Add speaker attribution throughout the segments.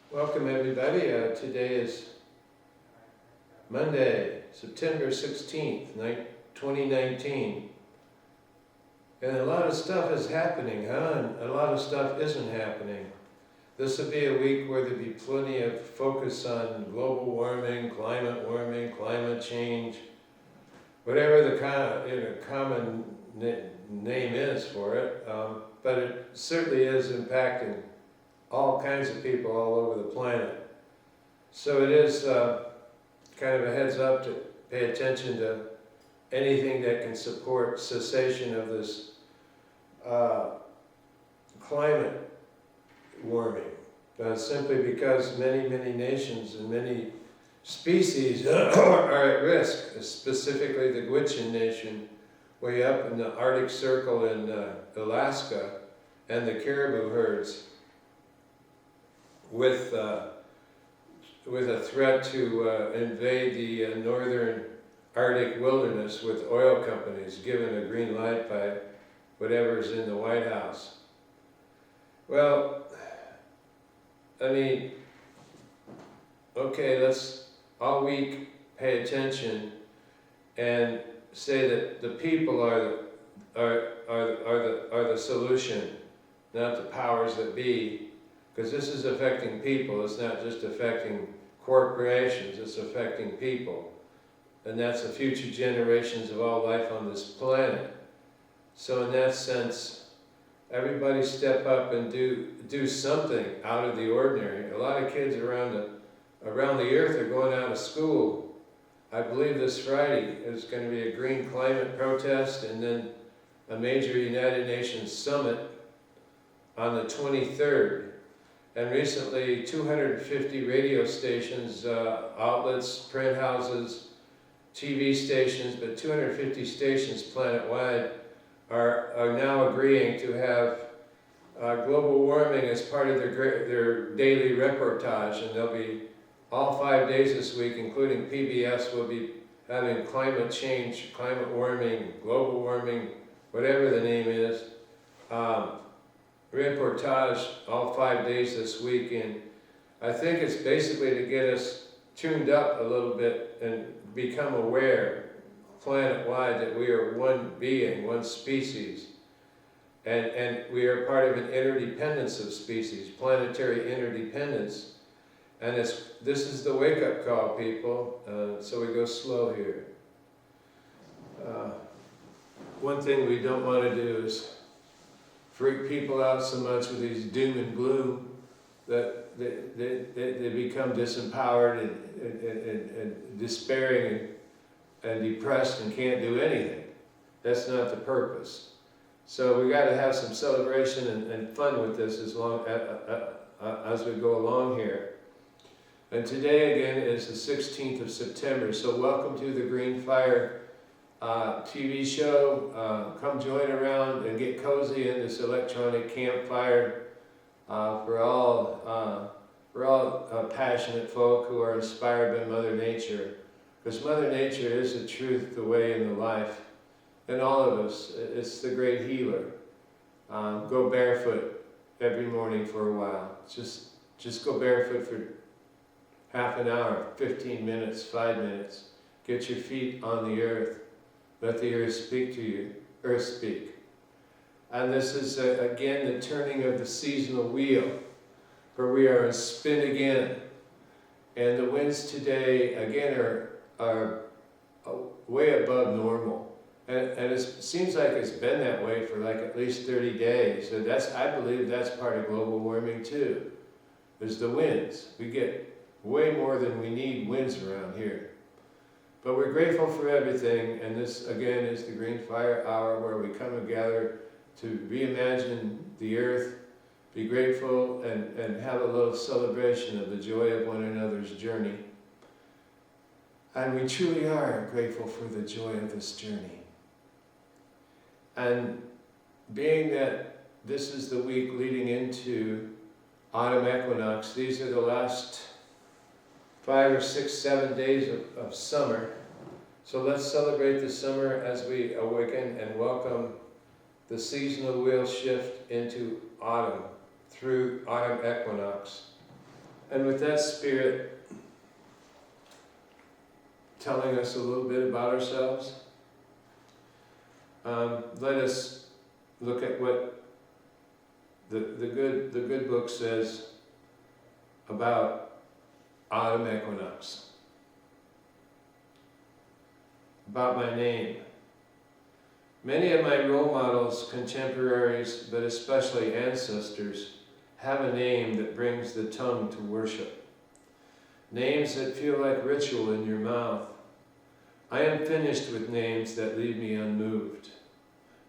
Speaker 1: Welcome everybody. Today is Monday, September 16th, 2019. And a lot of stuff is happening, And a lot of stuff isn't happening. This will be a week where there'll be plenty of focus on global warming, climate change, whatever the common name is for it. But it certainly is impacting all kinds of people all over the planet. So it is kind of a heads up to pay attention to anything that can support cessation of this climate warming. Simply because many nations and many species are at risk, specifically the Gwich'in Nation, way up in the Arctic Circle in Alaska, and the caribou herds, with a threat to invade the northern Arctic wilderness with oil companies given a green light by whatever's in the White House. Well, I mean, okay, let's all week pay attention and say that the people are the solution, not the powers that be. Because this is affecting people, it's not just affecting corporations, it's affecting people. And that's the future generations of all life on this planet. So in that sense, everybody step up and do something out of the ordinary. A lot of kids around the earth are going out of school. I believe this Friday is going to be a green climate protest and then a major United Nations summit on the 23rd. And recently, 250 radio stations, outlets, print houses, TV stations, but 250 stations planet-wide are now agreeing to have global warming as part of their daily reportage. And they'll be all 5 days this week, including PBS, will be having climate change, climate warming, global warming, whatever the name is. Reportage all 5 days this week, and I think it's basically to get us tuned up a little bit and become aware planet-wide that we are one being, one species, and we are part of an interdependence of species, planetary interdependence, and this is the wake-up call, people, so we go slow here. One thing we don't want to do is freak people out so much with these doom and gloom that they become disempowered and despairing and depressed and can't do anything. That's not the purpose. So we got to have some celebration and fun with this as we go along here. And today again is the 16th of September, so welcome to the GreenFire TV show. Come join around and get cozy in this electronic campfire for all passionate folk who are inspired by Mother Nature. Because Mother Nature is the truth, the way, and the life. And all of us, it's the great healer. Go barefoot every morning for a while. Just go barefoot for half an hour, 15 minutes, 5 minutes. Get your feet on the earth. Let the earth speak to you, earth speak. And this is, again, the turning of the seasonal wheel, where we are in spin again. And the winds today, again, are way above normal. And it seems like it's been that way for like at least 30 days. So I believe that's part of global warming too. There's the winds. We get way more than we need winds around here. But we're grateful for everything, and this, again, is the GreenFire Hour, where we come together to reimagine the earth, be grateful, and have a little celebration of the joy of one another's journey. And we truly are grateful for the joy of this journey. And being that this is the week leading into autumn equinox, these are the last 5 or 6, 7 days of summer. So let's celebrate the summer as we awaken and welcome the seasonal wheel shift into autumn through autumn equinox. And with that spirit telling us a little bit about ourselves, let us look at what the good book says about autumn equinox. About my name. Many of my role models, contemporaries, but especially ancestors, have a name that brings the tongue to worship. Names that feel like ritual in your mouth. I am finished with names that leave me unmoved.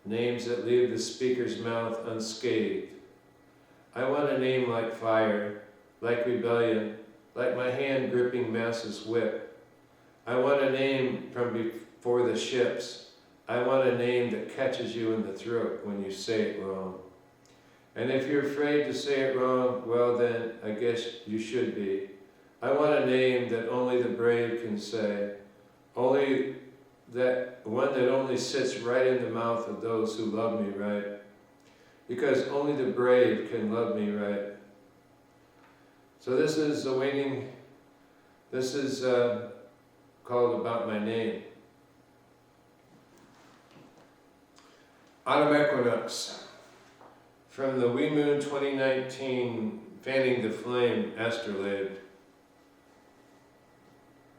Speaker 1: Names that leave the speaker's mouth unscathed. I want a name like fire, like rebellion, like my hand gripping masses whip. I want a name from before the ships. I want a name that catches you in the throat when you say it wrong. And if you're afraid to say it wrong, well then, I guess you should be. I want a name that only the brave can say. Only that one that only sits right in the mouth of those who love me right. Because only the brave can love me right. So this is called About My Name. Autumn Equinox. From the Wee Moon 2019 Fanning the Flame astrolabe.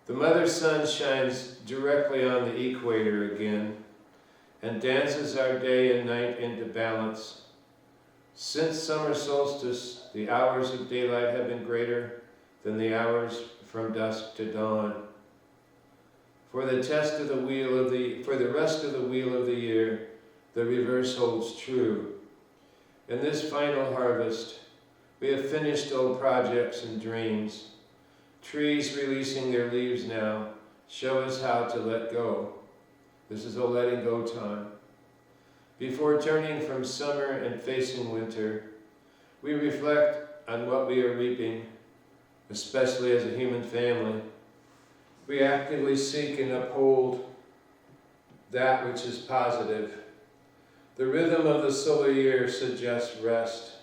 Speaker 1: The mother sun shines directly on the equator again and dances our day and night into balance. Since summer solstice, the hours of daylight have been greater than the hours from dusk to dawn. For the rest of the wheel of the year, the reverse holds true. In this final harvest, we have finished old projects and dreams. Trees releasing their leaves now show us how to let go. This is a letting go time. Before turning from summer and facing winter, we reflect on what we are reaping, especially as a human family. We actively seek and uphold that which is positive. The rhythm of the solar year suggests rest.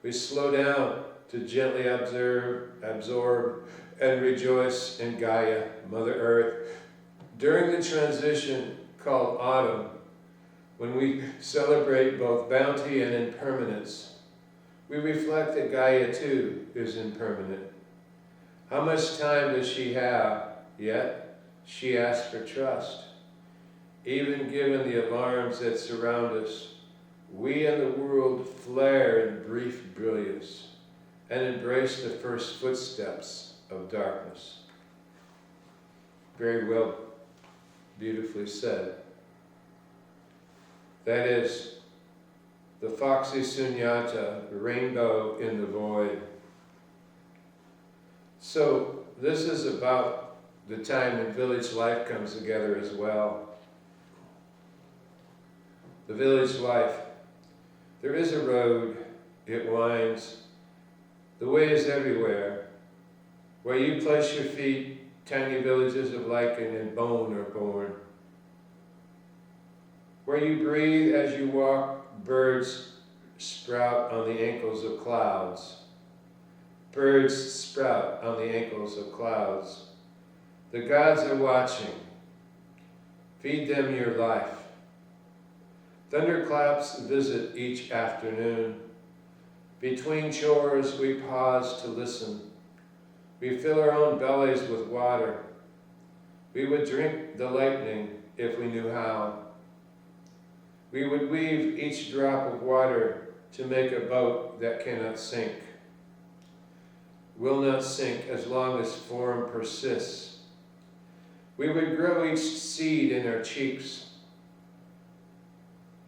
Speaker 1: We slow down to gently absorb, and rejoice in Gaia, Mother Earth. During the transition called autumn, when we celebrate both bounty and impermanence, we reflect that Gaia too is impermanent. How much time does she have? Yet she asks for trust. Even given the alarms that surround us, we and the world flare in brief brilliance and embrace the first footsteps of darkness. Very well, beautifully said. That is the Foxy Sunyata, rainbow in the void. So this is about the time when village life comes together as well. The village life. There is a road, it winds. The way is everywhere. Where you place your feet, tiny villages of lichen and bone are born. Where you breathe as you walk, birds sprout on the ankles of clouds. Birds sprout on the ankles of clouds. The gods are watching. Feed them your life. Thunderclaps visit each afternoon. Between chores, we pause to listen. We fill our own bellies with water. We would drink the lightning if we knew how. We would weave each drop of water to make a boat that cannot sink. Will not sink as long as form persists. We would grow each seed in our cheeks,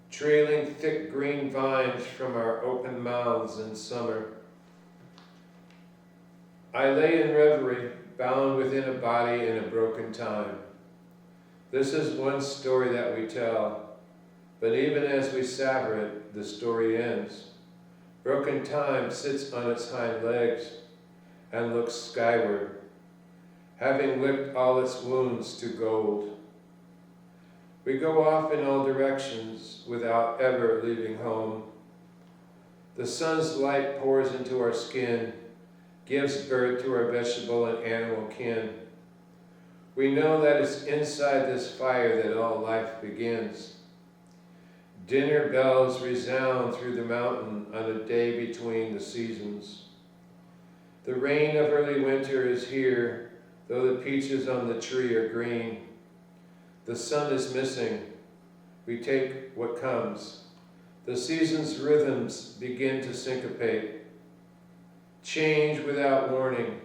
Speaker 1: trailing thick green vines from our open mouths in summer. I lay in reverie, bound within a body in a broken time. This is one story that we tell, but even as we savor it, the story ends. Broken time sits on its hind legs and looks skyward, having licked all its wounds to gold. We go off in all directions without ever leaving home. The sun's light pours into our skin, gives birth to our vegetable and animal kin. We know that it's inside this fire that all life begins. Dinner bells resound through the mountain on a day between the seasons. The rain of early winter is here, though the peaches on the tree are green. The sun is missing. We take what comes. The season's rhythms begin to syncopate. Change without warning.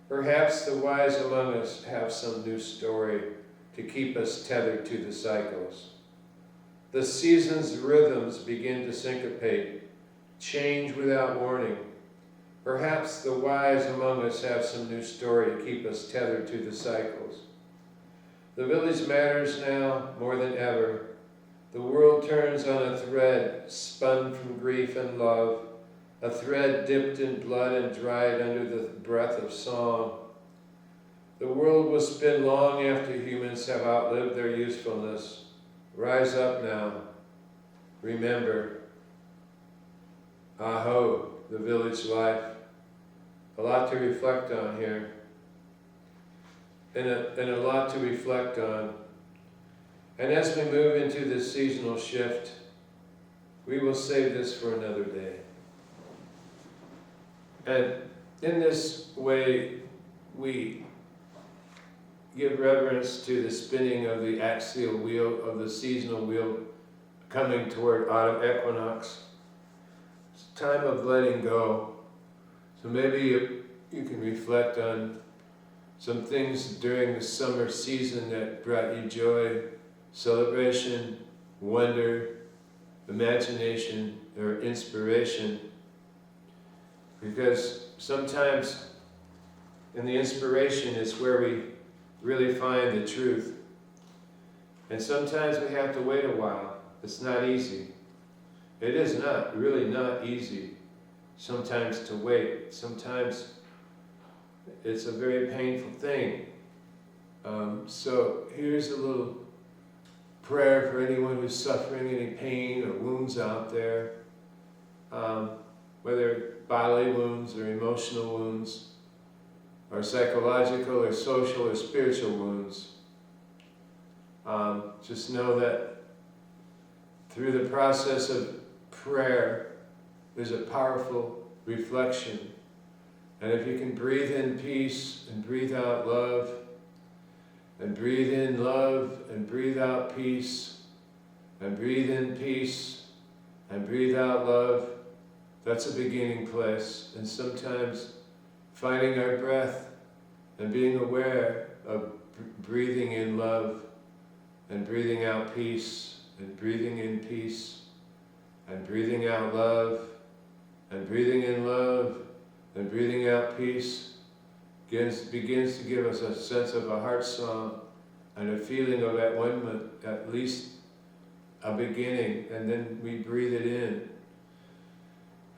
Speaker 1: Perhaps the wise among us have some new story to keep us tethered to the cycles. The season's rhythms begin to syncopate. Change without warning. Perhaps the wise among us have some new story to keep us tethered to the cycles. The village matters now more than ever. The world turns on a thread spun from grief and love, a thread dipped in blood and dried under the breath of song. The world will spin long after humans have outlived their usefulness. Rise up now. Remember. Aho, the village life. A lot to reflect on here. And a lot to reflect on. And as we move into this seasonal shift, we will save this for another day. And in this way, we give reverence to the spinning of the axial wheel, of the seasonal wheel coming toward autumn equinox. It's a time of letting go. So maybe you can reflect on some things during the summer season that brought you joy, celebration, wonder, imagination, or inspiration. Because sometimes in the inspiration is where we really find the truth. And sometimes we have to wait a while. It's not easy. It is not, really not easy sometimes to wait. Sometimes it's a very painful thing. So here's a little prayer for anyone who's suffering any pain or wounds out there, whether bodily wounds or emotional wounds, or psychological or social or spiritual wounds. Just know that through the process of prayer, there's a powerful reflection. And if you can breathe in peace and breathe out love, and breathe in love and breathe out peace, and breathe in peace and breathe out love, that's a beginning place. And sometimes finding our breath and being aware of breathing in love and breathing out peace and breathing in peace and breathing out love and breathing in love and breathing out peace begins to give us a sense of a heart song and a feeling of at one, at least a beginning, and then we breathe it in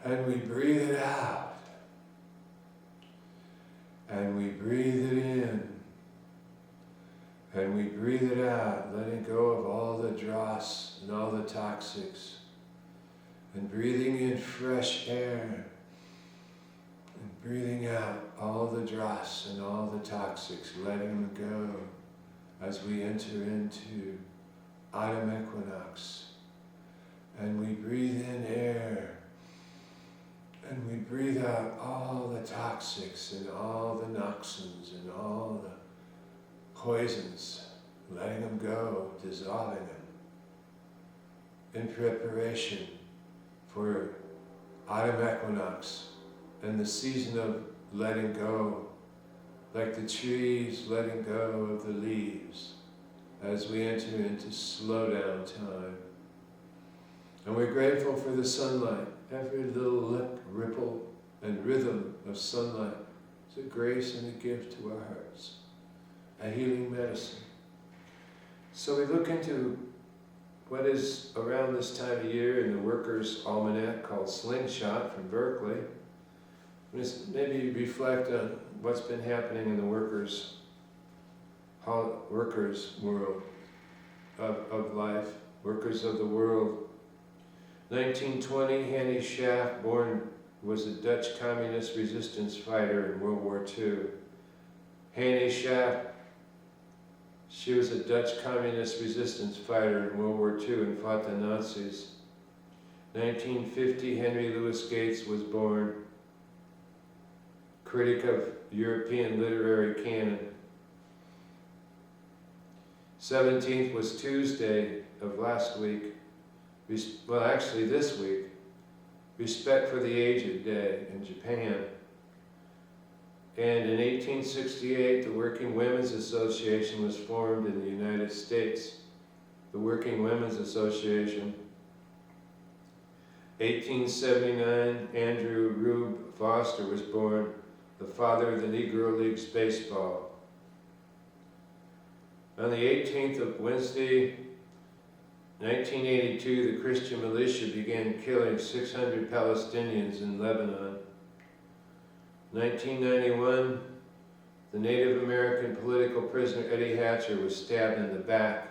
Speaker 1: and we breathe it out and we breathe it in and we breathe it out, letting go of all the dross and all the toxics and breathing in fresh air and breathing out all the dross and all the toxics, letting them go as we enter into autumn equinox. And we breathe in air and we breathe out all the toxics and all the noxins and all the poisons, letting them go, dissolving them in preparation for autumn equinox and the season of letting go, like the trees letting go of the leaves as we enter into slow down time. And we're grateful for the sunlight. Every little ripple and rhythm of sunlight is a grace and a gift to our hearts, a healing medicine. So we look into what is around this time of year in the Workers' Almanac called Slingshot from Berkeley. Just maybe reflect on what's been happening in the workers' world of life, workers of the world. 1920, Hanny Schaff, born was a Dutch communist resistance fighter in World War II. Hanne Schaaf, she was a Dutch communist resistance fighter in World War II and fought the Nazis. 1950, Henry Louis Gates was born, critic of European literary canon. 17th was Tuesday of last week, well actually this week, Respect for the Aged Day in Japan. And in 1868, the Working Women's Association was formed in the United States. The Working Women's Association. 1879, Andrew Rube Foster was born, the father of the Negro Leagues baseball. On the 18th of Wednesday, 1982, the Christian militia began killing 600 Palestinians in Lebanon. 1991, the Native American political prisoner Eddie Hatcher was stabbed in the back.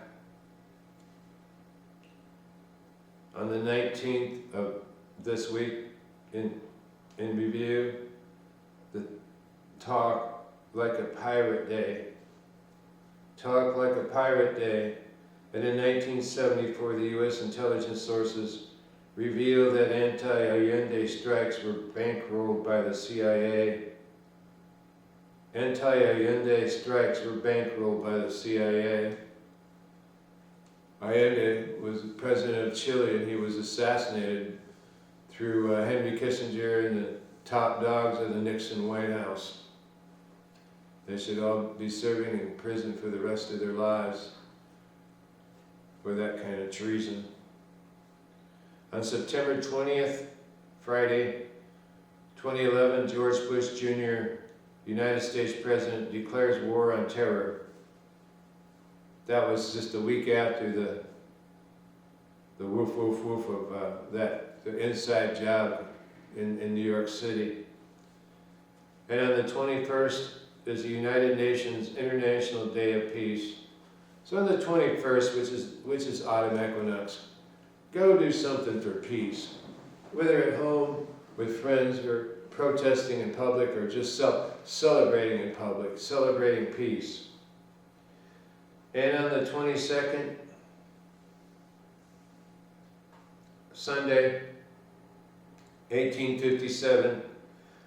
Speaker 1: On the 19th of this week, in review, the Talk Like a Pirate Day. Talk Like a Pirate Day. And in 1974, the U.S. intelligence sources revealed that anti-Allende strikes were bankrolled by the CIA. Anti-Allende strikes were bankrolled by the CIA. Allende was the president of Chile, and he was assassinated through Henry Kissinger and the top dogs of the Nixon White House. They should all be serving in prison for the rest of their lives for that kind of treason. On September 20th, Friday, 2011, George Bush Jr., United States President, declares war on terror. That was just a week after the woof woof woof of the inside job in New York City. And on the 21st is the United Nations International Day of Peace. So on the 21st, which is autumn equinox, go do something for peace, whether at home with friends or protesting in public or just celebrating in public, celebrating peace. And on the 22nd, Sunday, 1857,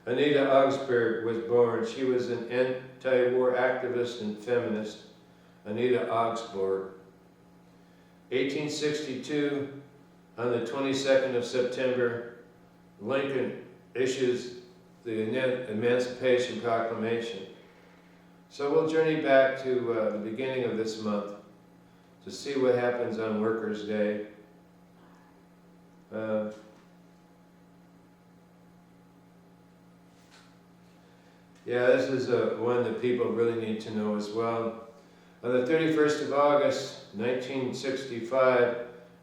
Speaker 1: Anita Augsburg was born. She was an anti-war activist and feminist. Anita Augsburg. 1862, on the 22nd of September, Lincoln issues the Emancipation Proclamation. So we'll journey back to the beginning of this month to see what happens on Workers' Day. Yeah, this is one that people really need to know as well. On the 31st of August, 1965,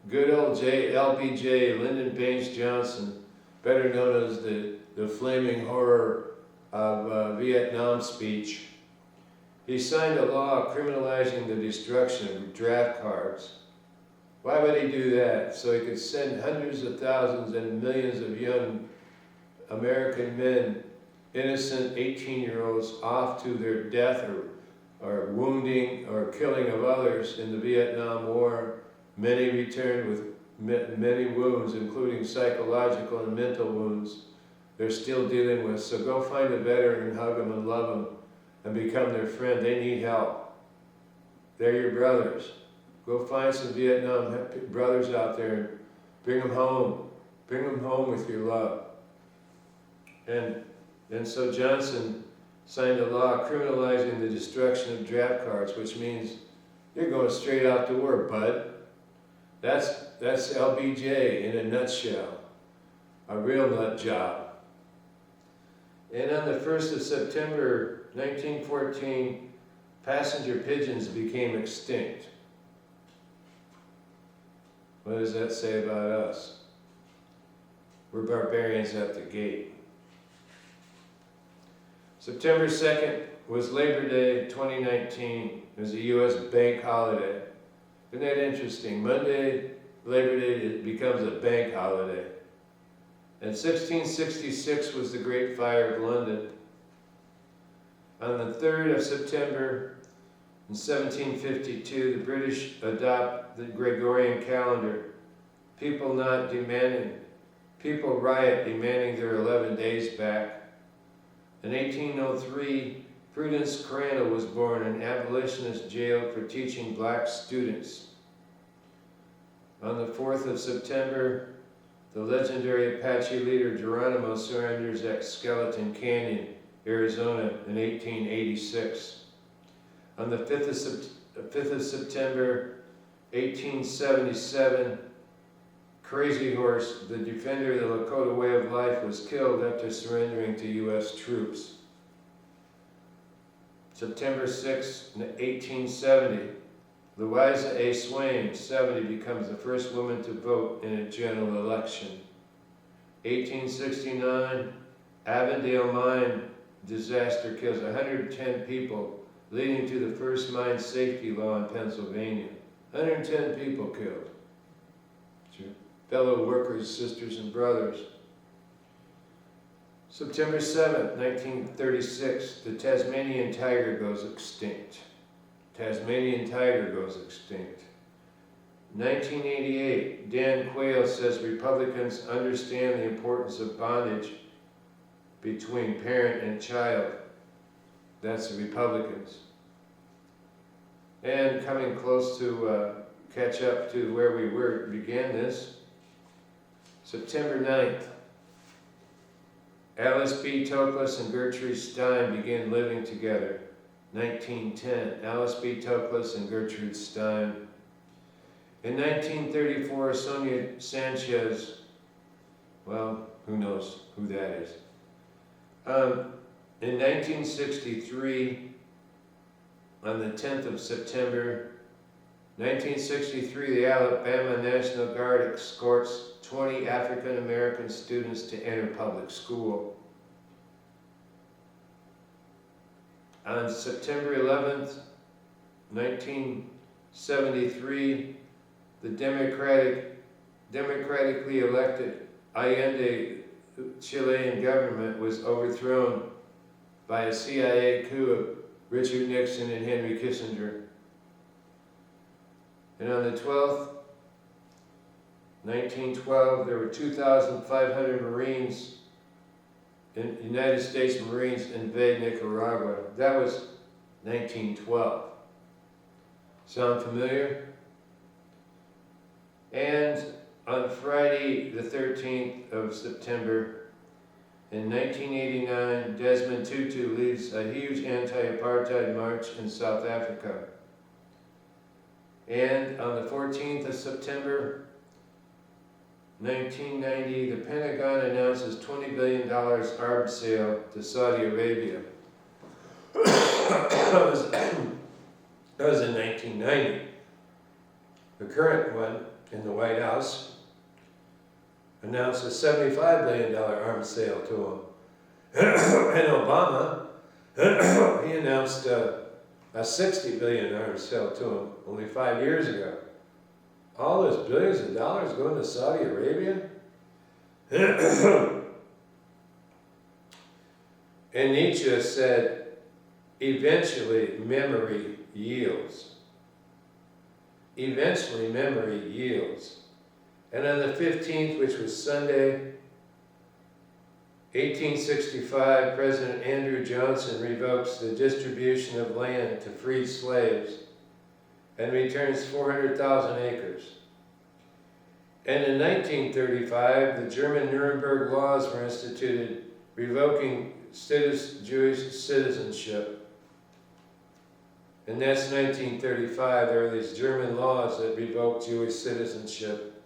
Speaker 1: good old LBJ, Lyndon Baines Johnson, better known as the flaming horror of Vietnam speech, he signed a law criminalizing the destruction of draft cards. Why would he do that? So he could send hundreds of thousands and millions of young American men, innocent 18-year-olds, off to their death or wounding or killing of others in the Vietnam War. Many returned with many wounds, including psychological and mental wounds they're still dealing with. So go find a veteran and hug them and love them and become their friend. They need help. They're your brothers. Go find some Vietnam brothers out there and bring them home. Bring them home with your love. And so Johnson signed a law criminalizing the destruction of draft cards, which means you're going straight out to war, bud. That's LBJ in a nutshell. A real nut job. And on the 1st of September, 1914, passenger pigeons became extinct. What does that say about us? We're barbarians at the gate. September 2nd was Labor Day 2019. It was a U.S. bank holiday. Isn't that interesting? Monday, Labor Day, it becomes a bank holiday. And 1666 was the Great Fire of London. On the 3rd of September in 1752, the British adopt the Gregorian calendar. People riot demanding their 11 days back. In 1803, Prudence Crandall was born, an abolitionist jailed for teaching black students. On the 4th of September, the legendary Apache leader Geronimo surrenders at Skeleton Canyon, Arizona in 1886. On the 5th of September 1877, Crazy Horse, the defender of the Lakota way of life, was killed after surrendering to U.S. troops. September 6, 1870, Louisa A. Swain, 70, becomes the first woman to vote in a general election. 1869, Avondale mine disaster kills 110 people, leading to the first mine safety law in Pennsylvania. 110 people killed. Fellow workers, sisters, and brothers. September 7th, 1936, the Tasmanian tiger goes extinct. Tasmanian tiger goes extinct. 1988, Dan Quayle says Republicans understand the importance of bondage between parent and child. That's the Republicans. And coming close to catch up to where we began this, September 9th, Alice B. Toklas and Gertrude Stein began living together. 1910, Alice B. Toklas and Gertrude Stein. In 1934, Sonia Sanchez, well, who knows who that is. In 1963, on the 10th of September, 1963, the Alabama National Guard escorts 20 African American students to enter public school. On September 11th, 1973, the democratically elected Allende Chilean government was overthrown by a CIA coup of Richard Nixon and Henry Kissinger. And on the 12th, 1912, there were 2,500 Marines, United States Marines invade Nicaragua. That was 1912. Sound familiar? And on Friday, the 13th of September, in 1989, Desmond Tutu leads a huge anti-apartheid march in South Africa. And on the 14th of September, 1990, the Pentagon announces $20 billion arms sale to Saudi Arabia. that was in 1990. The current one in the White House announced a $75 billion arms sale to him. And Obama, he announced a $60 billion arms sale to him only 5 years ago. All those billions of dollars going to Saudi Arabia? And Nietzsche said, eventually memory yields. Eventually memory yields. And on the 15th, which was Sunday, 1865, President Andrew Johnson revokes the distribution of land to freed slaves and returns 400,000 acres. And in 1935, the German Nuremberg laws were instituted, revoking Jewish citizenship. And that's 1935. There are these German laws that revoked Jewish citizenship.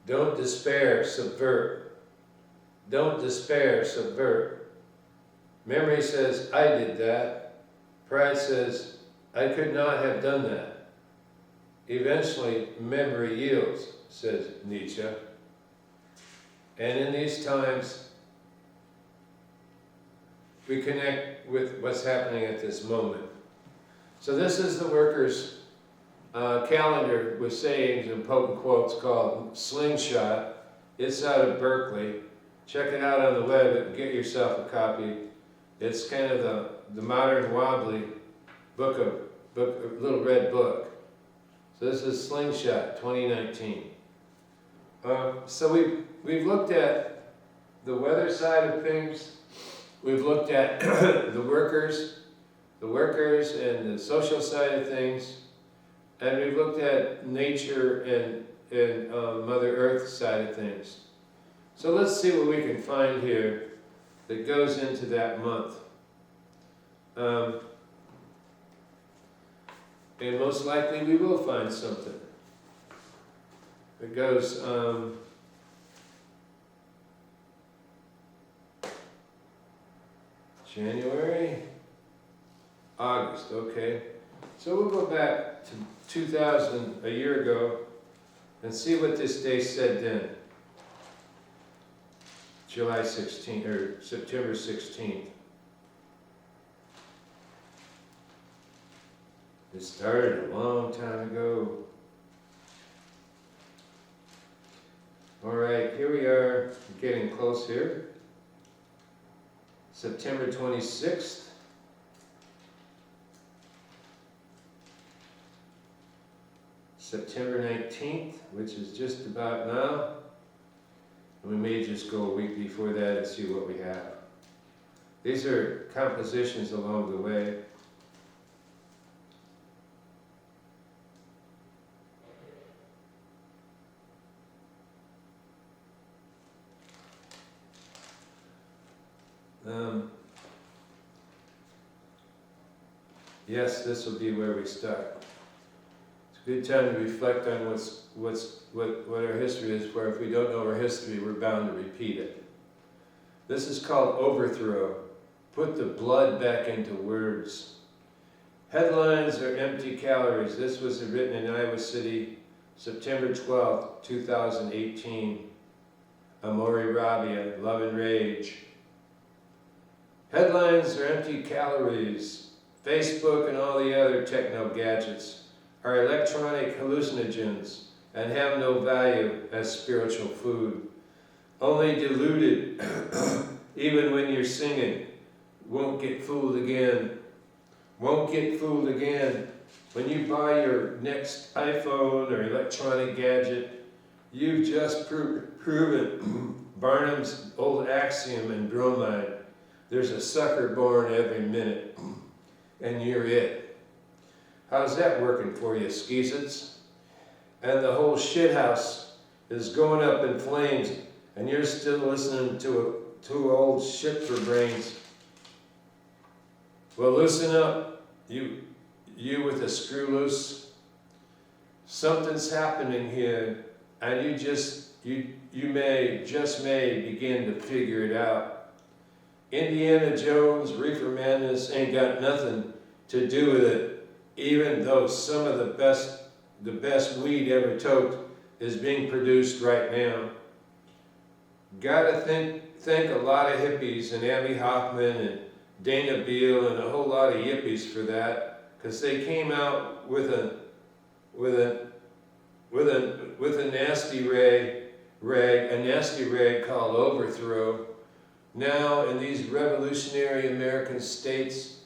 Speaker 1: Don't despair, subvert. Don't despair, subvert. Memory says, I did that. Pride says, I could not have done that. Eventually, memory yields, says Nietzsche. And in these times, we connect with what's happening at this moment. So this is the workers' calendar with sayings and potent quotes called Slingshot. It's out of Berkeley. Check it out on the web and get yourself a copy. It's kind of the modern wobbly little red book. So this is Slingshot 2019. So we've looked at the weather side of things. We've looked at the workers and the social side of things, and we've looked at nature and Mother Earth side of things. So let's see what we can find here that goes into that month. And most likely we will find something. It goes, January, August, okay. So we'll go back to 2000, a year ago, and see what this day said then. July 16th, or September 16th. It started a long time ago. All right, here we are, getting close here. September 26th. September 19th, which is just about now. And we may just go a week before that and see what we have. These are compositions along the way. Yes, this will be where we start. It's a good time to reflect on what our history is, for if we don't know our history, we're bound to repeat it. This is called Overthrow. Put the blood back into words. Headlines are empty calories. This was written in Iowa City, September 12th, 2018. Amori Rabia, Love and Rage. Headlines are empty calories. Facebook and all the other techno gadgets are electronic hallucinogens and have no value as spiritual food. Only diluted, even when you're singing. Won't get fooled again. Won't get fooled again. When you buy your next iPhone or electronic gadget, you've just proven Barnum's old axiom in bromide. There's a sucker born every minute, and you're it. How's that working for you, skeezits? And the whole shithouse is going up in flames, and you're still listening to old shit for brains. Well, listen up, you with the screw loose. Something's happening here, and you may begin to figure it out. Indiana Jones, Reefer Madness ain't got nothing to do with it, even though some of the best weed ever toked is being produced right now. Gotta thank a lot of hippies and Abby Hoffman and Dana Beal and a whole lot of yippies for that, because they came out with a nasty rag called Overthrow. Now in these revolutionary American states,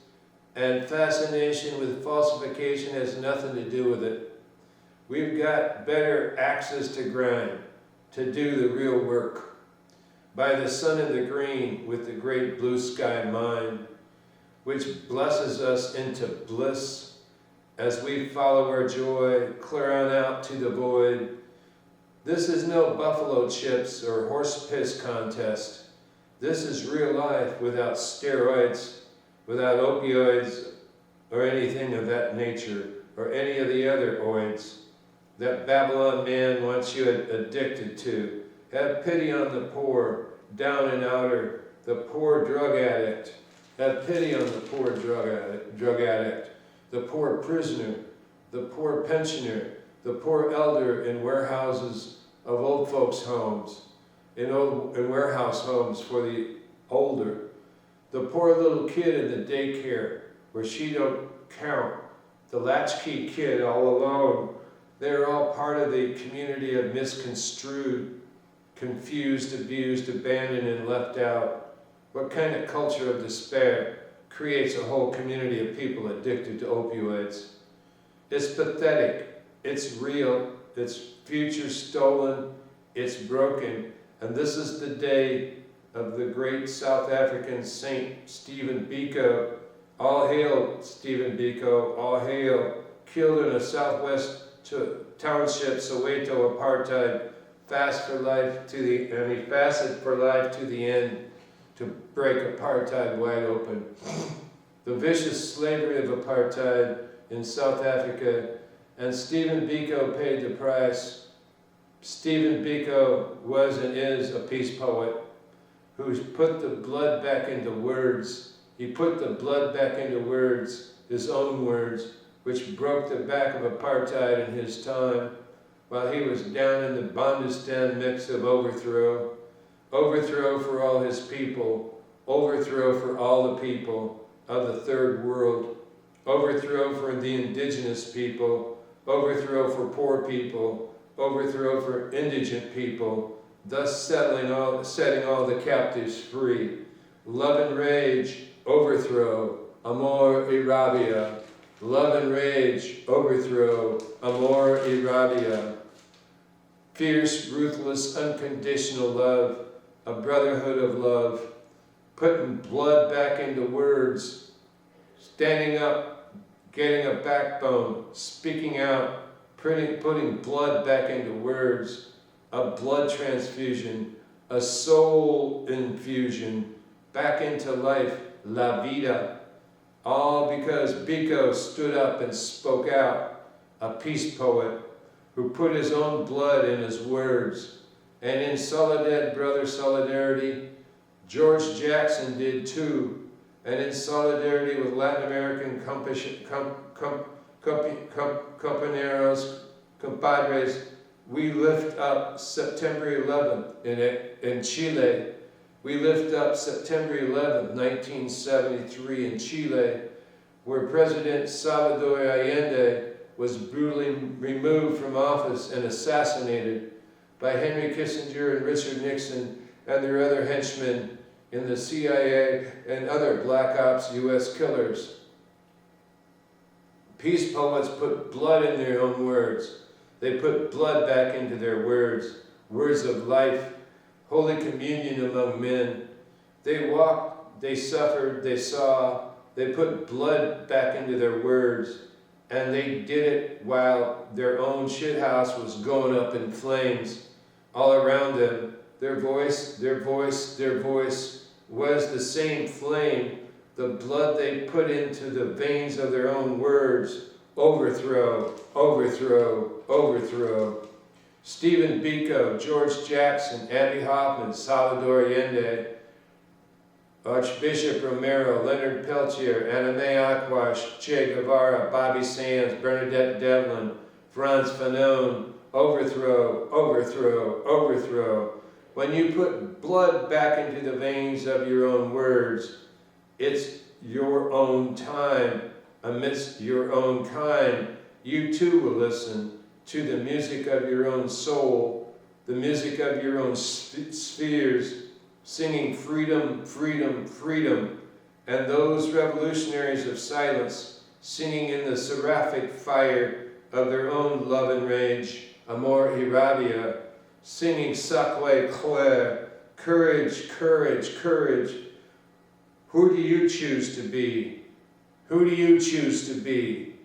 Speaker 1: and fascination with falsification has nothing to do with it. We've got better axes to grind, to do the real work. By the sun and the green with the great blue sky mind, which blesses us into bliss as we follow our joy, clear on out to the void. This is no buffalo chips or horse piss contest. This is real life without steroids, without opioids, or anything of that nature, or any of the other oids that Babylon man wants you addicted to. Have pity on the poor, down and outer, the poor drug addict. Have pity on the poor drug addict, the poor prisoner, the poor pensioner, the poor elder in warehouses of old folks' homes, in warehouse homes for the older, the poor little kid in the daycare where she don't count the latchkey kid all alone. They're all part of the community of misconstrued, confused, abused, abandoned, and left out. What kind of culture of despair creates a whole community of people addicted to opioids? It's pathetic, it's real, it's future stolen, it's broken. And this is the day of the great South African saint Stephen Biko. All hail Stephen Biko, all hail, killed in a southwest township, Soweto apartheid, fast for life to the, and he fasted for life to the end to break apartheid wide open. The vicious slavery of apartheid in South Africa, and Stephen Biko paid the price. Stephen Biko was and is a peace poet who's put the blood back into words. He put the blood back into words, his own words, which broke the back of apartheid in his time, while he was down in the Bondistan mix of overthrow. Overthrow for all his people, overthrow for all the people of the third world, overthrow for the indigenous people, overthrow for poor people, overthrow for indigent people, thus setting all the captives free. Love and rage, overthrow, amor y rabia. Love and rage, overthrow, amor y rabia. Fierce, ruthless, unconditional love, a brotherhood of love, putting blood back into words, standing up, getting a backbone, speaking out, putting blood back into words, a blood transfusion, a soul infusion, back into life, la vida. All because Biko stood up and spoke out, a peace poet who put his own blood in his words. And in Soledad, brother solidarity, George Jackson did too. And in solidarity with Latin American compañeros, compadres, we lift up September 11th in Chile. We lift up September 11th, 1973 in Chile, where President Salvador Allende was brutally removed from office and assassinated by Henry Kissinger and Richard Nixon and their other henchmen in the CIA and other Black Ops US killers. Peace poets put blood in their own words. They put blood back into their words, words of life, Holy Communion among men. They walked, they suffered, they saw, they put blood back into their words, and they did it while their own shithouse was going up in flames all around them. Their voice was the same flame, the blood they put into the veins of their own words. Overthrow, overthrow, overthrow. Stephen Biko, George Jackson, Abby Hoffman, Salvador Allende, Archbishop Romero, Leonard Peltier, Anna Mae Aquash, Che Guevara, Bobby Sands, Bernadette Devlin, Franz Fanon. Overthrow, overthrow, overthrow. When you put blood back into the veins of your own words, it's your own time amidst your own kind. You too will listen to the music of your own soul, the music of your own spheres, singing freedom, freedom, freedom, and those revolutionaries of silence singing in the seraphic fire of their own love and rage, amor y rabia, singing sacre clair, courage, courage, courage. Who do you choose to be? Who do you choose to be?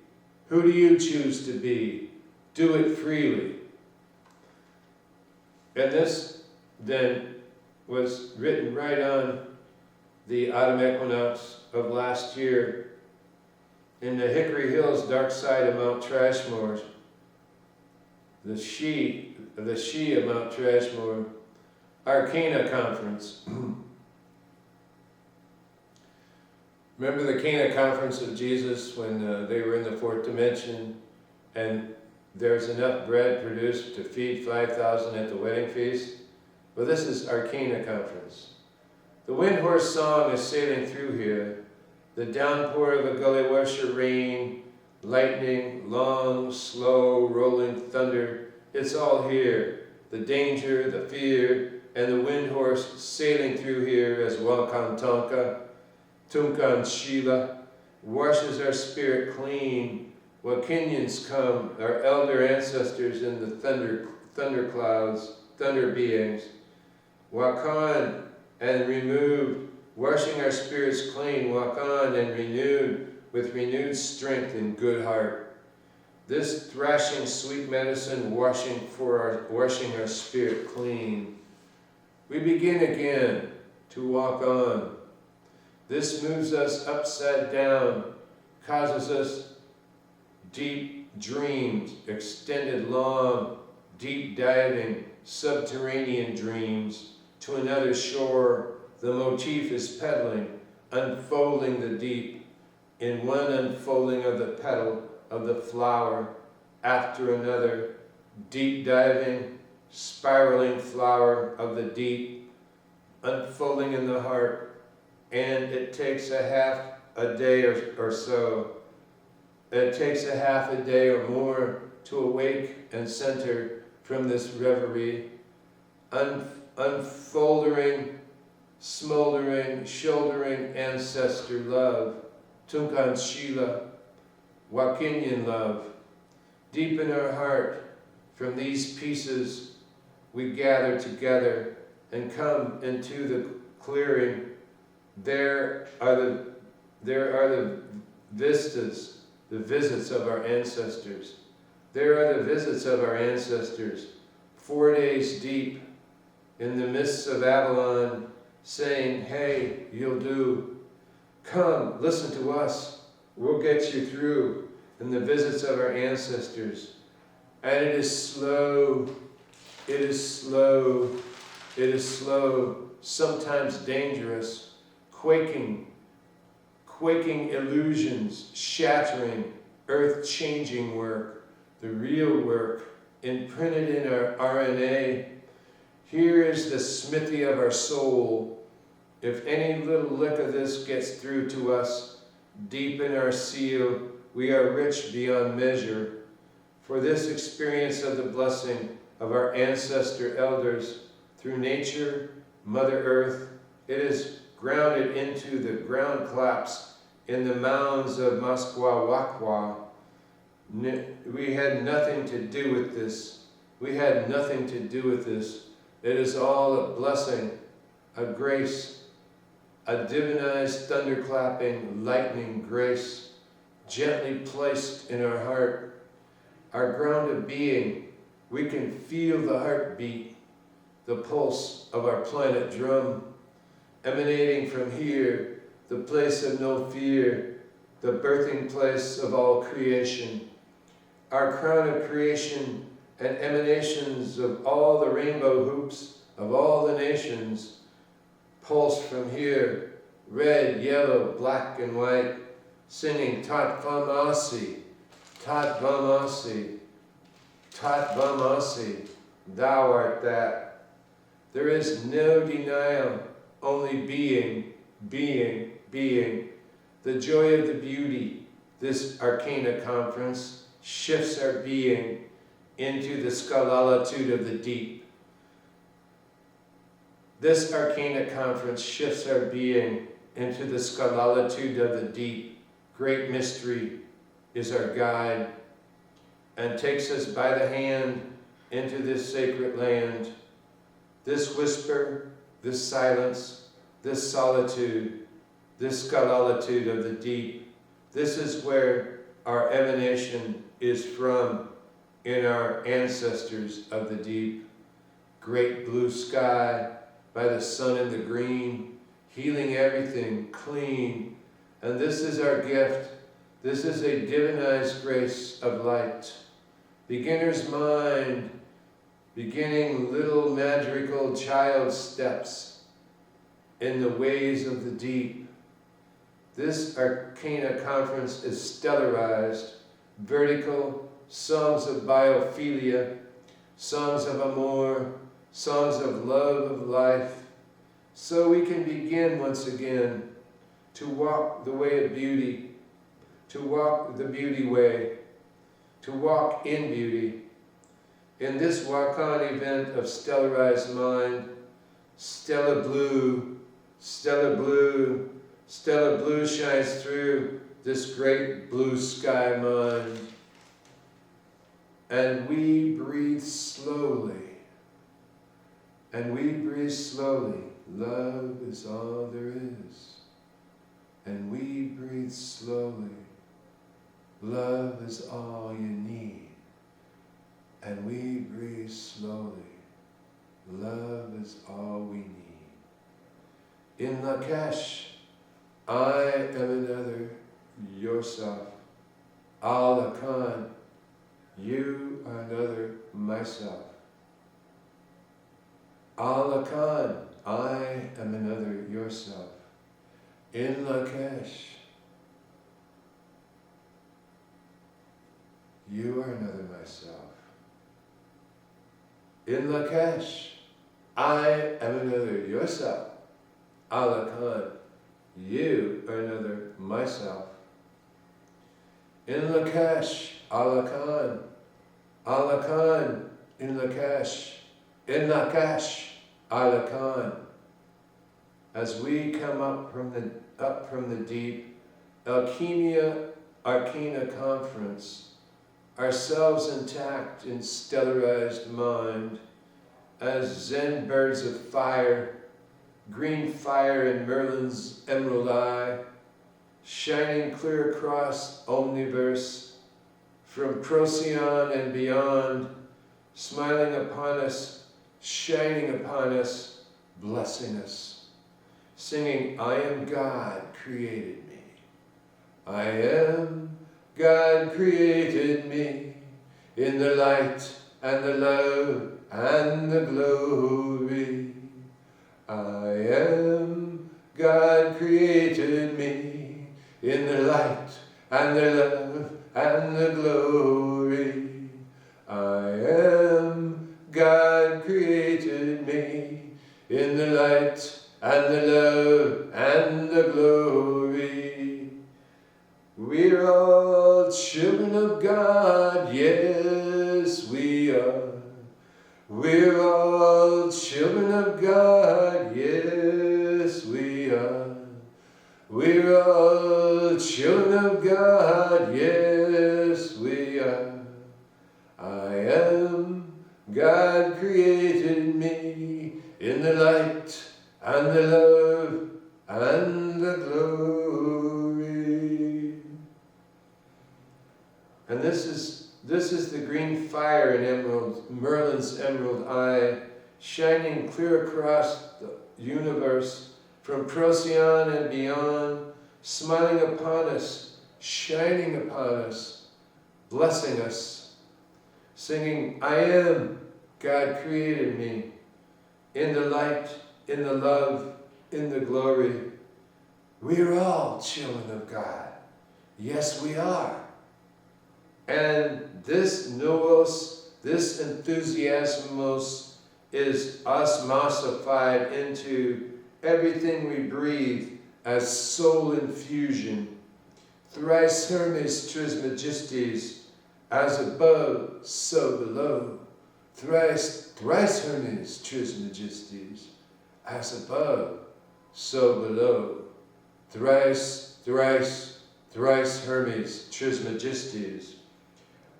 Speaker 1: Who do you choose to be? Do it freely. And this then was written right on the autumn equinox of last year in the Hickory Hills dark side of Mount Trashmore, the she of Mount Trashmore, Arcana Conference. Remember the Cana Conference of Jesus when they were in the fourth dimension and there's enough bread produced to feed 5,000 at the wedding feast? Well, this is Arcana Conference. The wind horse song is sailing through here. The downpour of a gully washer rain lightning, long, slow, rolling thunder. It's all here. The danger, the fear, and the wind horse sailing through here as Wakan Tonka, Tunkan Shila, washes our spirit clean. Wakinyans come, our elder ancestors in the thunder clouds, thunder beings. Wakan and removed, washing our spirits clean, Wakan and renewed with renewed strength and good heart. This thrashing sweet medicine washing our spirit clean. We begin again to walk on. This moves us upside down, causes us deep dreams, extended long, deep diving, subterranean dreams to another shore. The motif is pedaling, unfolding the deep in one unfolding of the petal of the flower after another, deep diving, spiraling flower of the deep, unfolding in the heart. And it takes a half a day or so. It takes a half a day or more to awake and center from this reverie, unfolding, smoldering, shouldering ancestor love, Tunkan Shila, Wakinyan love. Deep in our heart, from these pieces, we gather together and come into the clearing. There are the vistas, the visits of our ancestors. There are the visits of our ancestors, 4 days deep in the mists of Avalon, saying, hey, you'll do. Come, listen to us. We'll get you through. In the visits of our ancestors. And it is slow, it is slow, it is slow, sometimes dangerous, quaking illusions, shattering, earth-changing work, the real work, imprinted in our RNA. Here is the smithy of our soul. If any little lick of this gets through to us, deep in our seal, we are rich beyond measure. For this experience of the blessing of our ancestor elders through nature, Mother Earth, it is grounded into the ground claps in the mounds of Maskwawakwa. We had nothing to do with this. We had nothing to do with this. It is all a blessing, a grace, a divinized thunderclapping, lightning grace, gently placed in our heart, our ground of being. We can feel the heartbeat, the pulse of our planet drum, emanating from here, the place of no fear, the birthing place of all creation. Our crown of creation and emanations of all the rainbow hoops of all the nations pulse from here, red, yellow, black, and white, singing Tat Vamasi, Tat Vamasi, Tat Vamasi, thou art that. There is no denial, only being, being, being. The joy of the beauty, this Arcana conference, shifts our being into the scalalitude of the deep. This Arcana conference shifts our being into the scalalitude of the deep. Great mystery is our guide and takes us by the hand into this sacred land. This whisper, this silence, this solitude, this scalalitude of the deep. This is where our emanation is from in our ancestors of the deep. Great blue sky by the sun and the green, healing everything clean. And this is our gift. This is a divinized grace of light. Beginner's mind, beginning little magical child steps in the ways of the deep. This Arcana conference is stellarized, vertical, songs of biophilia, songs of amour, songs of love of life, so we can begin once again to walk the way of beauty, to walk the beauty way, to walk in beauty. In this walk-on event of stellarized mind, Stella Blue, Stella Blue, Stella Blue shines through this great blue sky mind. And we breathe slowly. And we breathe slowly. Love is all there is. And we breathe slowly. Love is all you need. And we breathe slowly. Love is all we need. In Lakesh, I am another, yourself. Allah Khan, you are another, myself. Allah Khan, I am another, yourself. In Lakesh, you are another, myself. In Lakesh, I am another, yourself. Allah Khan, you are another, myself. In Lakesh, Allah Khan, Allah Khan, in Lakesh, Allah Khan. As we come up from the deep, Alchemia Arcana Conference, ourselves intact in stellarized mind, as Zen birds of fire, GreenFire in Merlin's emerald eye, shining clear across omniverse, from Procyon and beyond, smiling upon us, shining upon us, blessing us, singing, I am God created me. I am God created me in the light and the love and the glory. I am God created me in the light and the love and the glory. I am God created me in the light and the love and the glory. We're all children of God, yes we are. We're all children of God, yes we are. We're all children of God, yes we are. I am God created me in the light and the love and the glory. And this is the green fire in Merlin's emerald eye, shining clear across the universe, from Procyon and beyond, smiling upon us, shining upon us, blessing us, singing, I am, God created me, in the light, in the love, in the glory. We're all children of God. Yes, we are. And this nous, this enthusiasmos, is osmosified into everything we breathe as soul infusion. Thrice Hermes Trismegistes, as above, so below. Thrice Hermes Trismegistes, as above, so below. Thrice Hermes Trismegistes,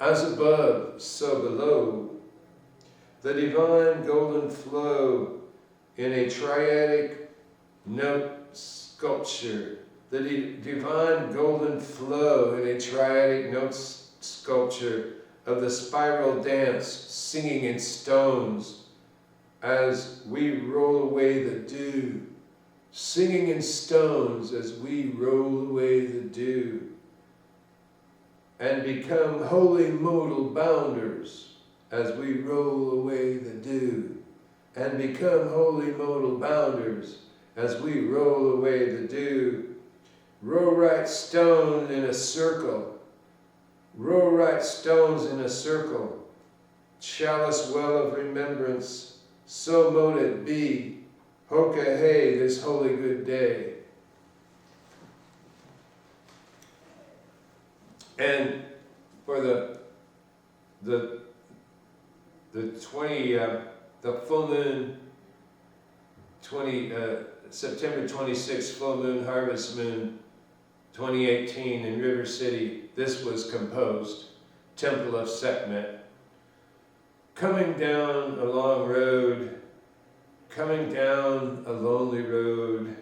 Speaker 1: as above, so below. The divine golden flow in a triadic note sculpture. The divine golden flow in a triadic note sculpture of the spiral dance, singing in stones as we roll away the dew. Singing in stones as we roll away the dew. And become holy modal bounders as we roll away the dew. And become holy modal bounders as we roll away the dew. Row right stone in a circle. Row right stones in a circle. Chalice well of remembrance, so mote it be. Hoka hey, this holy good day. And for the full moon, September 26th full moon, harvest moon, 2018 in River City, this was composed, Temple of Sekhmet. Coming down a long road, coming down a lonely road,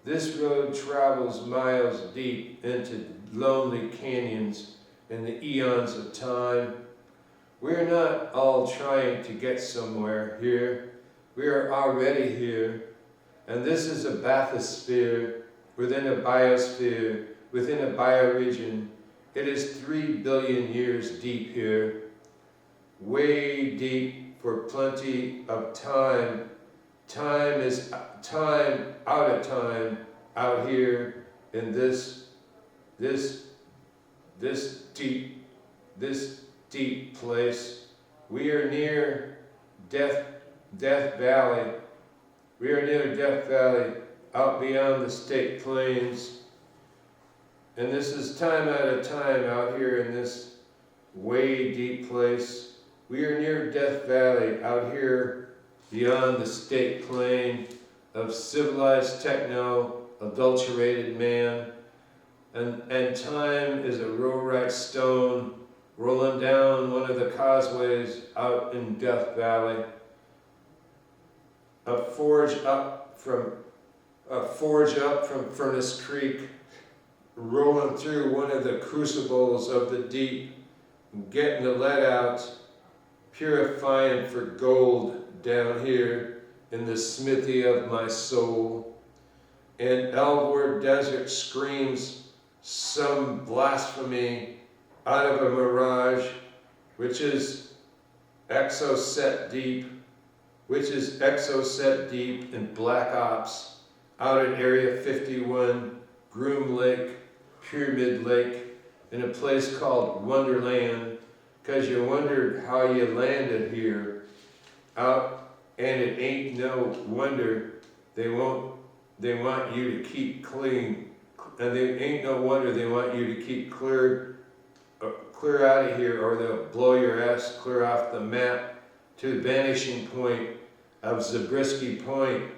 Speaker 1: this road travels miles deep into lonely canyons in the eons of time. We're not all trying to get somewhere here. We are already here. And this is a bathysphere within a biosphere, within a bioregion. It is 3 billion years deep here. Way deep for plenty of time. Time is time out of time out here in this deep place. We are near Death Valley. We are near Death Valley, out beyond the state plains. And this is time out of time out here in this way deep place. We are near Death Valley, out here beyond the state plane of civilized techno-adulterated man. And time is a rollright stone rolling down one of the causeways out in Death Valley. A forge up from Furnace Creek, rolling through one of the crucibles of the deep, getting the lead out, purifying for gold down here in the smithy of my soul. And Elvor Desert screams some blasphemy out of a mirage, which is exoset deep in Black Ops, out in Area 51, Groom Lake, Pyramid Lake, in a place called Wonderland, because you wondered how you landed here, out, and it ain't no wonder they want you to keep clean, and they ain't no wonder they want you to keep clear out of here, or they'll blow your ass clear off the map to the vanishing point of Zabriskie Point,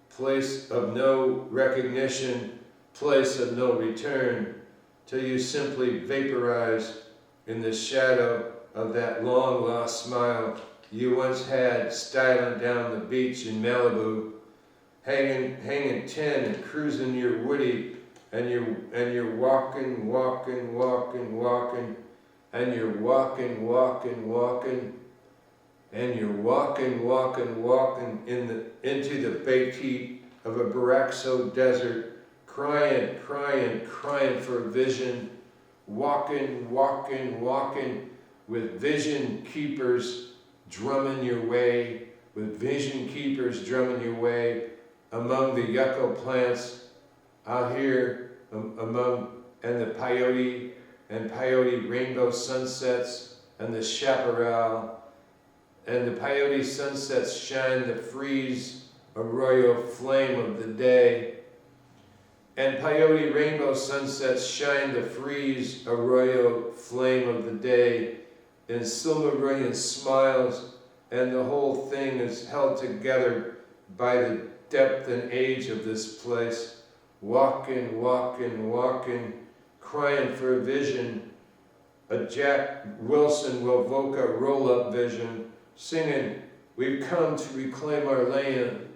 Speaker 1: place of no recognition, place of no return, till you simply vaporize in the shadow of that long-lost smile you once had, styling down the beach in Malibu, hanging 10 and cruising your Woody, and you're walking, and you're walking, and you're walking into the baked heat of a Baraxo desert, crying for a vision, walking, with vision keepers drumming your way, among the yucca plants out here, and the peyote rainbow sunsets, and the chaparral, and the peyote sunsets shine the freeze arroyo flame of the day, and peyote rainbow sunsets shine the freeze arroyo flame of the day in silverillion smiles, and the whole thing is held together by the depth and age of this place, walking, crying for a vision, a Jack Wilson Wovoka roll-up vision, singing, we've come to reclaim our land,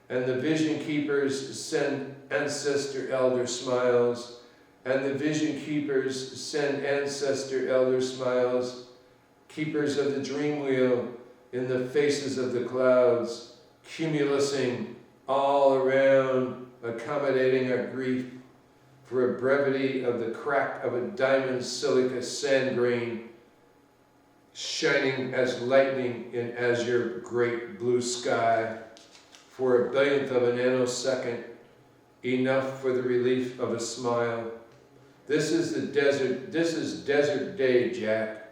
Speaker 1: and the vision keepers send ancestor elder smiles, keepers of the dream wheel in the faces of the clouds, cumulusing all around, accommodating our grief for a brevity of the crack of a diamond silica sand grain, shining as lightning in azure great blue sky, for a billionth of a nanosecond, enough for the relief of a smile. This is the desert, this is desert day, Jack.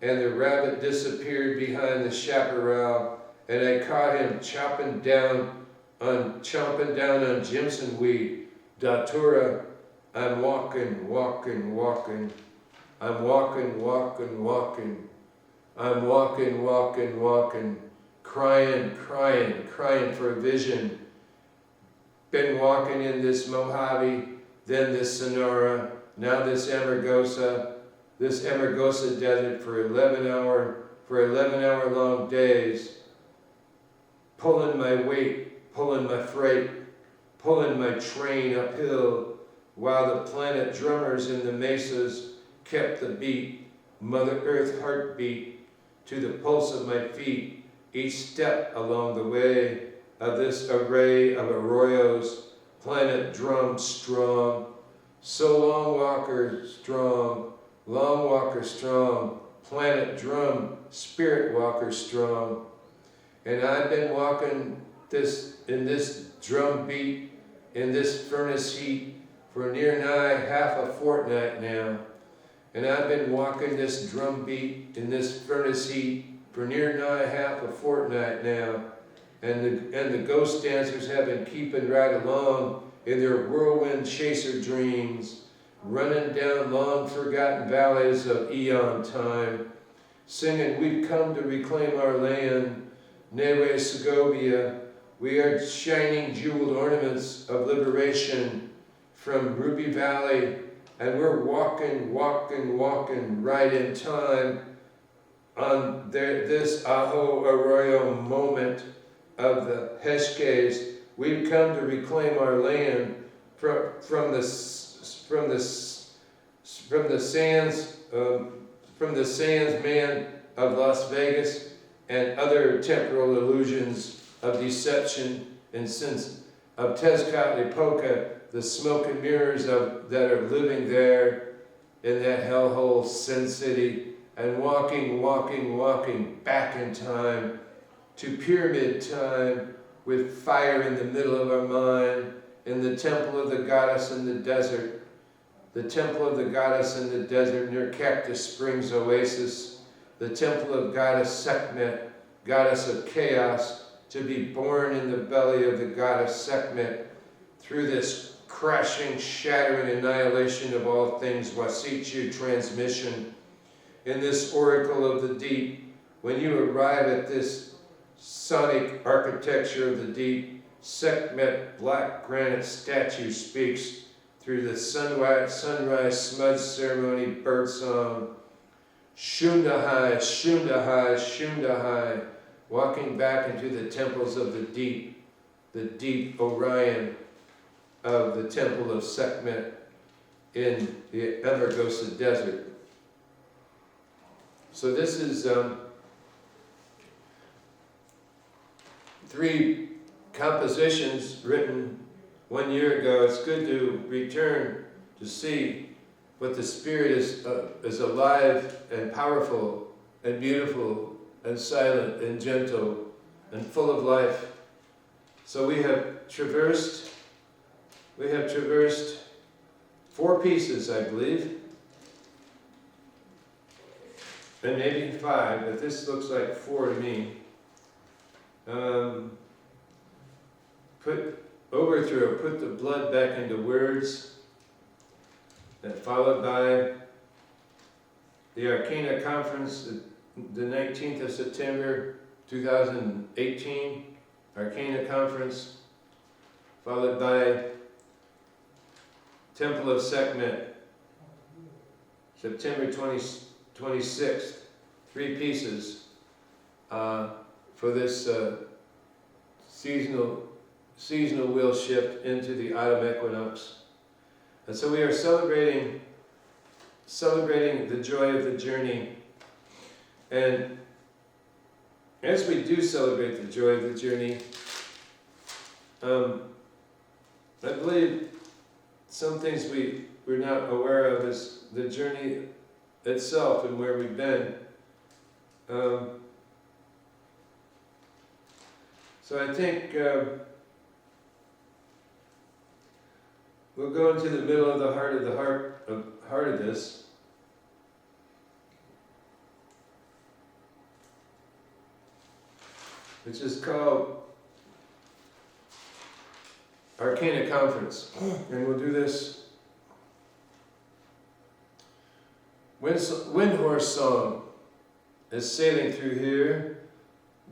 Speaker 1: And the rabbit disappeared behind the chaparral, and I caught him chopping down on chomping down on Jimson weed. Datura, I'm walking, walking, walking. I'm walking, walking, walking. I'm walking, walking, walking. Crying, crying, crying for vision. Been walking in this Mojave, then this Sonora, now this Amargosa desert for 11 hour long days, pulling my weight, pulling my freight, pulling my train uphill, while the planet drummers in the mesas kept the beat, Mother Earth heartbeat, to the pulse of my feet, each step along the way of this array of arroyos, planet drum strong, so long walker strong, planet drum, spirit walker strong. And I've been walking in this drum beat, in this furnace heat, for near nigh half a fortnight now. And I've been walking this drum beat in this furnace heat for near nigh half a fortnight now. And the ghost dancers have been keeping right along in their whirlwind chaser dreams, running down long forgotten valleys of eon time, singing, we've come to reclaim our land, Neve Segovia, we are shining jeweled ornaments of liberation from Ruby Valley, and we're walking, walking, walking right in time on this Ajo Arroyo moment of the Heskes. We've come to reclaim our land from the sands man of Las Vegas and other temporal illusions of deception and sins of Tezcatlipoca, the smoke and mirrors that are living there in that hellhole Sin City, and walking, walking, walking back in time to pyramid time with fire in the middle of our mind in the temple of the goddess in the desert, the temple of the goddess in the desert near Cactus Springs Oasis, the temple of goddess Sekhmet, goddess of chaos, to be born in the belly of the goddess Sekhmet through this crashing, shattering annihilation of all things, Wasichu transmission. In this oracle of the deep, when you arrive at this sonic architecture of the deep, Sekhmet black granite statue speaks through the sunrise smudge ceremony birdsong. Shundahai, Shundahai, Shundahai, walking back into the temples of the deep Orion of the temple of Sekhmet in the Amargosa desert. So this is 3 compositions written 1 year ago. It's good to return to see what the Spirit is alive and powerful and beautiful and silent and gentle and full of life. So we have traversed 4 pieces, I believe, and maybe 5, but this looks like 4 to me. Overthrow, put the blood back into words, and followed by the Arcana Conference, the 19th of September 2018, Arcana Conference, followed by Temple of Sekhmet, September 26th, 3 pieces for this seasonal wheel shift into the autumn equinox. And so we are celebrating the joy of the journey. And as we do celebrate the joy of the journey, I believe some things we're not aware of is the journey itself and where we've been. So I think we'll go into the middle of the heart of this. Which is called Arcana Conference. And we'll do this. Wind horse song is sailing through here.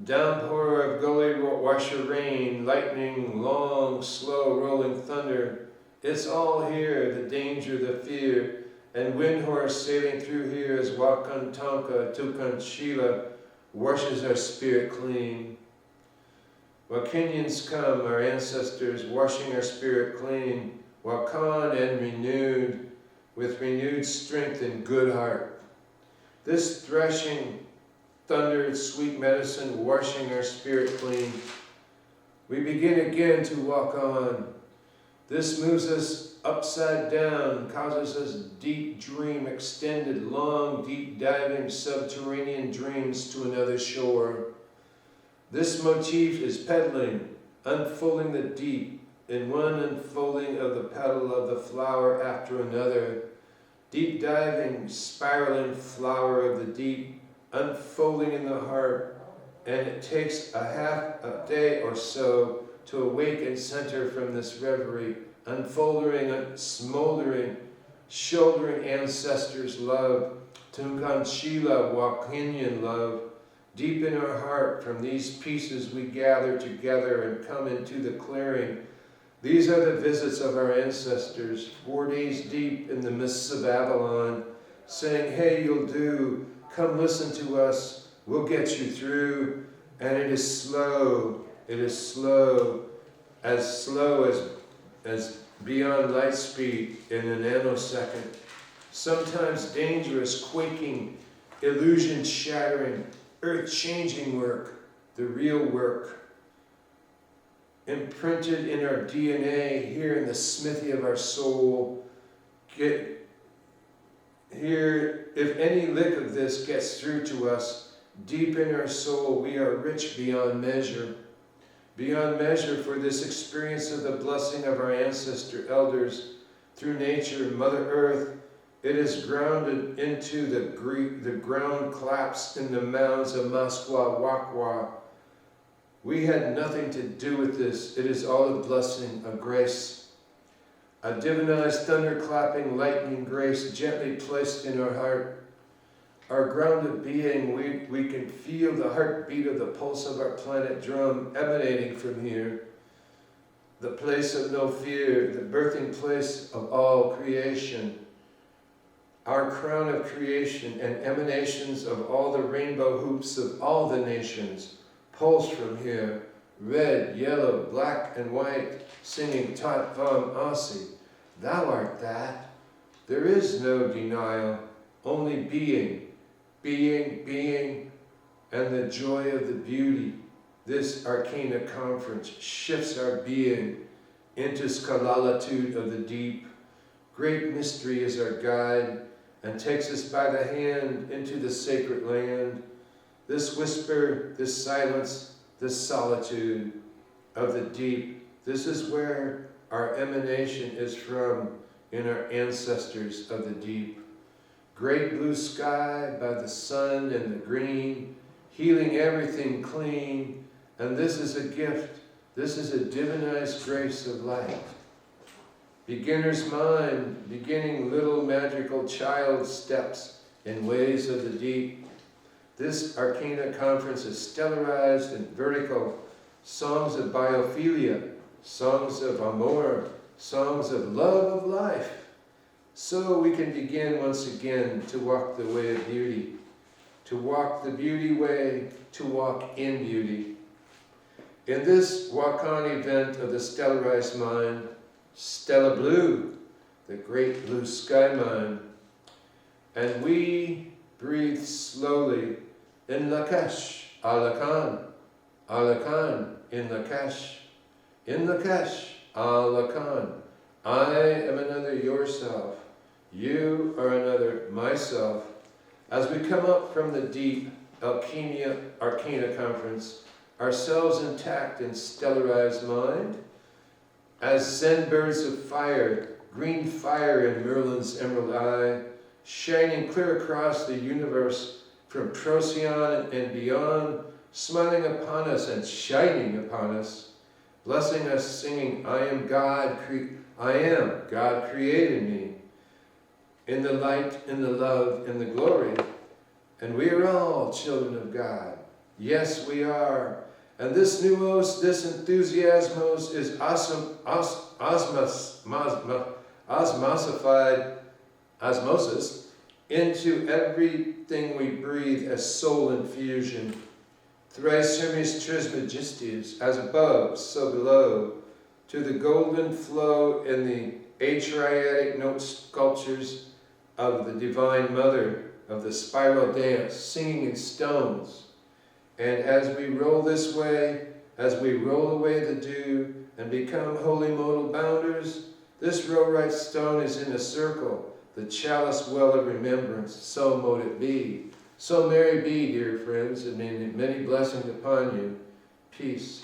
Speaker 1: Downpour of gully washer rain, lightning, long, slow rolling thunder. It's all here, the danger, the fear. And wind horse sailing through here as Wakan Tonka, Tukan Shila washes our spirit clean. Wakinians come, our ancestors, washing our spirit clean. Wakan and renewed, with renewed strength and good heart. This threshing, thunder, sweet medicine, washing our spirit clean. We begin again to walk on. This moves us upside down, causes us deep dream, extended, long, deep diving, subterranean dreams to another shore. This motif is pedaling, unfolding the deep, in one unfolding of the petal of the flower after another. Deep diving, spiraling flower of the deep, unfolding in the heart, and it takes a half a day or so to awake and center from this reverie, unfolding and smoldering, shouldering ancestors' love, Tunkan Shila Wakinian love. Deep in our heart, from these pieces we gather together and come into the clearing. These are the visits of our ancestors, 4 days deep in the mists of Avalon, saying, hey, you'll do, come listen to us, we'll get you through. And it is slow as beyond light speed in a nanosecond. Sometimes dangerous, quaking, illusion shattering, earth-changing work, the real work, imprinted in our DNA, here in the smithy of our soul. Get here, if any lick of this gets through to us, deep in our soul, we are rich beyond measure for this experience of the blessing of our ancestor elders through nature, Mother Earth. It is grounded into the ground claps in the mounds of Masqua Wakwa. We had nothing to do with this. It is all a blessing, a grace, a divinized thunderclapping lightning grace gently placed in our heart. Our grounded being, we can feel the heartbeat of the pulse of our planet drum emanating from here. The place of no fear, the birthing place of all creation. Our crown of creation and emanations of all the rainbow hoops of all the nations pulse from here, red, yellow, black, and white, singing Tat Vam Asi. Thou art that. There is no denial, only being, and the joy of the beauty. This Arcana Conference shifts our being into scalalitude of the deep. Great mystery is our guide, and takes us by the hand into the sacred land. This whisper, this silence, this solitude of the deep, this is where our emanation is from in our ancestors of the deep. Great blue sky by the sun and the green, healing everything clean, and this is a gift, this is a divinized grace of life. Beginner's mind, beginning little magical child steps in ways of the deep. This Arcana Conference is stellarized and vertical. Songs of biophilia, songs of amor, songs of love of life. So we can begin once again to walk the way of beauty, to walk the beauty way, to walk in beauty. In this Wakan event of the stellarized mind, Stella Blue, the great blue sky mind. And we breathe slowly in Lakesh, Alakan, Alakan, in Lakesh, Alakan. I am another yourself, you are another myself. As we come up from the deep Arcana Conference, ourselves intact in stellarized mind, as Zen birds of fire, green fire in Merlin's emerald eye, shining clear across the universe from Procyon and beyond, smiling upon us and shining upon us. blessing us, singing, I am God created me, in the light, in the love, in the glory, and we are all children of God. Yes, we are. And this nous, this enthusiasmos is osmosified into everything we breathe as soul infusion. Thrice Hermes Trismegistus, as above, so below, to the golden flow in the atriadic note sculptures of the Divine Mother of the spiral dance, singing in stones. And as we roll this way, as we roll away the dew and become holy modal bounders, this row-right stone is in a circle, the chalice well of remembrance, so mote it be. So merry be, dear friends, and many blessings upon you. Peace.